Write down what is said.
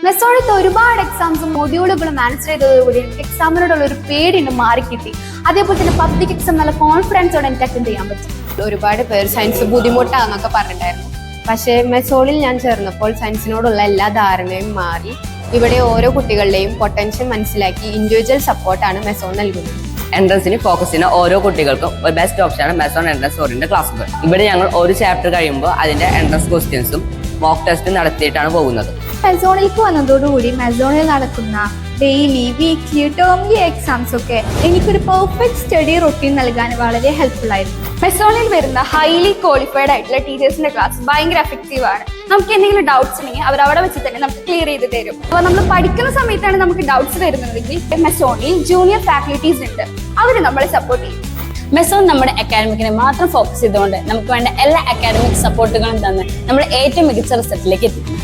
മെസോണിലത്തെ ഒരുപാട് എക്സാംസും മൊഡ്യൂളുകളും ആൻസർ ചെയ്തതോടുകൂടി എനിക്ക് എക്സാമിനോടുള്ള ഒരു പേടി മാറി കിട്ടി. അതേപോലെ തന്നെ പബ്ലിക് എക്സാം നല്ല കോൺഫിഡൻസോടെ എനിക്ക് അറ്റൻഡ് ചെയ്യാൻ പറ്റും. ഒരുപാട് പേര് സയൻസ് ബുദ്ധിമുട്ടാന്നൊക്കെ പറഞ്ഞിട്ടുണ്ടായിരുന്നു. പക്ഷേ മെസോളിൽ ഞാൻ ചേർന്നപ്പോൾ സയൻസിനോടുള്ള എല്ലാ ധാരണയും മാറി. ഇവിടെ ഓരോ കുട്ടികളുടെയും പൊട്ടൻഷ്യൽ മനസ്സിലാക്കി ഇൻഡിവിജ്വൽ സപ്പോർട്ടാണ് മെസോൺ നൽകുന്നത്. എൻട്രൻസിന് ഫോക്കസ് ചെയ്യുന്ന ഓരോ കുട്ടികൾക്കും ഒരു ബെസ്റ്റ് ഓപ്ഷനാണ് മെസോൺ എൻട്രൻസ് ഓറിയന്റഡ് ക്ലാസ്സുകൾ. ഇവിടെ ഞങ്ങൾ ഒരു ചാപ്റ്റർ കഴിയുമ്പോൾ അതിന്റെ എൻട്രൻസ് ക്വസ്റ്റ്യൻസും മോക്ക് ടെസ്റ്റും നടത്തിയിട്ടാണ് പോകുന്നത്. മെസോണിലേക്ക് വന്നതോടുകൂടി മെസോണിൽ നടക്കുന്ന ഡെയിലി, വീക്ക്ലി, ടേംലി എക്സാംസ് ഒക്കെ എനിക്കൊരു പെർഫെക്റ്റ് സ്റ്റഡി റൊട്ടീൻ നൽകാൻ വളരെ ഹെൽപ്ഫുൾ ആയിരുന്നു. മെസോണിൽ വരുന്ന ഹൈലി ക്വാളിഫൈഡ് ആയിട്ടുള്ള ടീച്ചേഴ്സിന്റെ ക്ലാസ് ഭയങ്കര എഫക്റ്റീവ് ആണ്. നമുക്ക് എന്തെങ്കിലും ഡൗട്ട്സ് ഉണ്ടെങ്കിൽ അവർ അവിടെ വെച്ച് തന്നെ നമുക്ക് ക്ലിയർ ചെയ്ത് തരും. അപ്പോൾ നമ്മൾ പഠിക്കുന്ന സമയത്താണ് നമുക്ക് ഡൗട്ട്സ് വരുന്നതെങ്കിൽ മെസോണിൽ ജൂനിയർ ഫാക്കൽറ്റീസ് ഉണ്ട്, അവർ നമ്മളെ സപ്പോർട്ട് ചെയ്യും. മെസോൺ നമ്മുടെ അക്കാഡമിക്കിനെ മാത്രം ഫോക്കസ് ചെയ്തുകൊണ്ട് നമുക്ക് വേണ്ട എല്ലാ അക്കാഡമിക് സപ്പോർട്ടുകളും തന്ന് നമ്മൾ ഏറ്റവും മികച്ച റിസൾട്ടിലേക്ക് എത്തിക്കും.